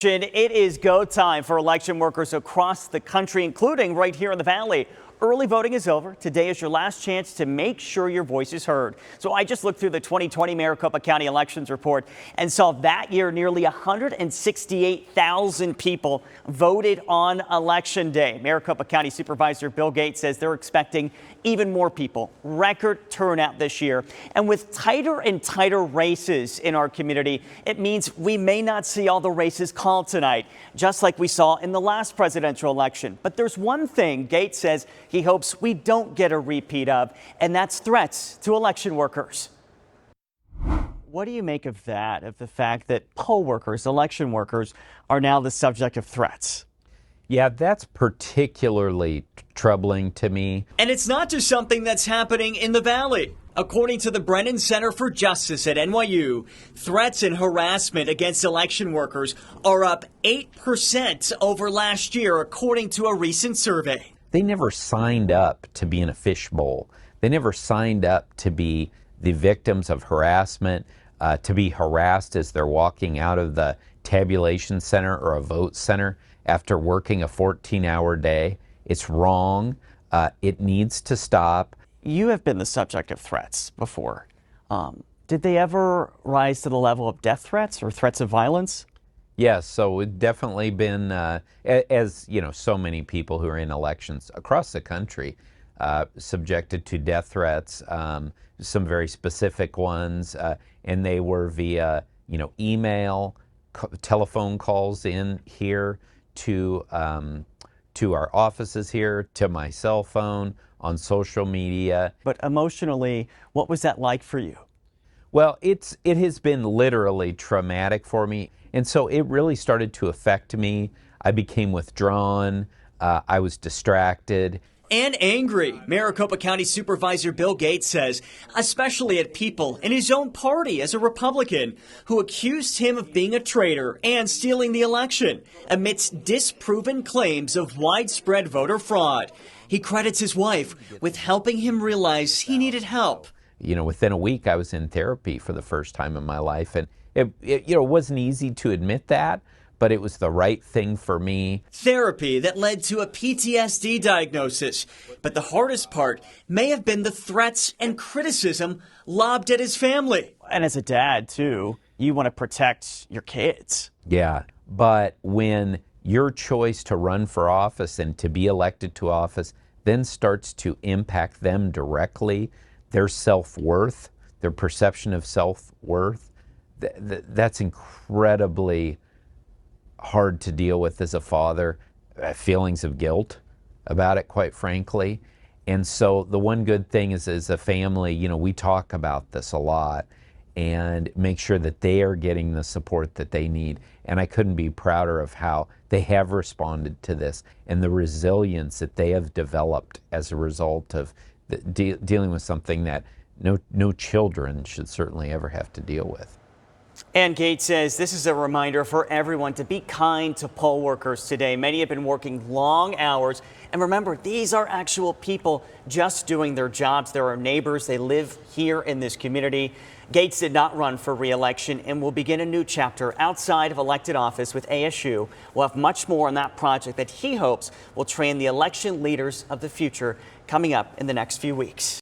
It is go time for election workers across the country, including right here in the Valley. Early voting is over. Today is your last chance to make sure your voice is heard. So I just looked through the 2020 Maricopa County elections report and saw that year nearly 168,000 people voted on Election Day. Maricopa County Supervisor Bill Gates says they're expecting even more people. Record turnout this year. And with tighter and tighter races in our community, it means we may not see all the races called tonight, just like we saw in the last presidential election. But there's one thing Gates says he hopes we don't get a repeat of, and that's threats to election workers. What do you make of that, of the fact that poll workers, election workers, are now the subject of threats? Yeah, that's particularly troubling to me. And it's not just something that's happening in the Valley. According to the Brennan Center for Justice at NYU, threats and harassment against election workers are up 8% over last year, according to a recent survey. They never signed up to be in a fishbowl. They never signed up to be the victims of harassment, to be harassed as they're walking out of the tabulation center or a vote center after working a 14-hour day. It's wrong. It needs to stop. You have been the subject of threats before. Did they ever rise to the level of death threats or threats of violence? Yes, so it's definitely been, as you know, so many people who are in elections across the country, subjected to death threats, some very specific ones, and they were via, email, telephone calls in here to our offices here, to my cell phone, on social media. But emotionally, what was that like for you? Well, it has been literally traumatic for me. And so it really started to affect me. I became withdrawn. I was distracted. And angry. Maricopa County Supervisor Bill Gates says, especially at people in his own party as a Republican who accused him of being a traitor and stealing the election amidst disproven claims of widespread voter fraud. He credits his wife with helping him realize he needed help. Within a week, I was in therapy for the first time in my life. And it wasn't easy to admit that, but it was the right thing for me. Therapy that led to a PTSD diagnosis. But the hardest part may have been the threats and criticism lobbed at his family. And as a dad, too, you want to protect your kids. Yeah, but when your choice to run for office and to be elected to office then starts to impact them directly, their self-worth, their perception of self-worth, that's incredibly hard to deal with as a father. Feelings of guilt about it, quite frankly. And so the one good thing is, as a family, we talk about this a lot and make sure that they are getting the support that they need. And I couldn't be prouder of how they have responded to this and the resilience that they have developed as a result of dealing with something that no children should certainly ever have to deal with. And Gates says this is a reminder for everyone to be kind to poll workers today. Many have been working long hours. And remember, these are actual people just doing their jobs. They're our neighbors. They live here in this community. Gates did not run for re-election and will begin a new chapter outside of elected office with ASU. We'll have much more on that project that he hopes will train the election leaders of the future coming up in the next few weeks.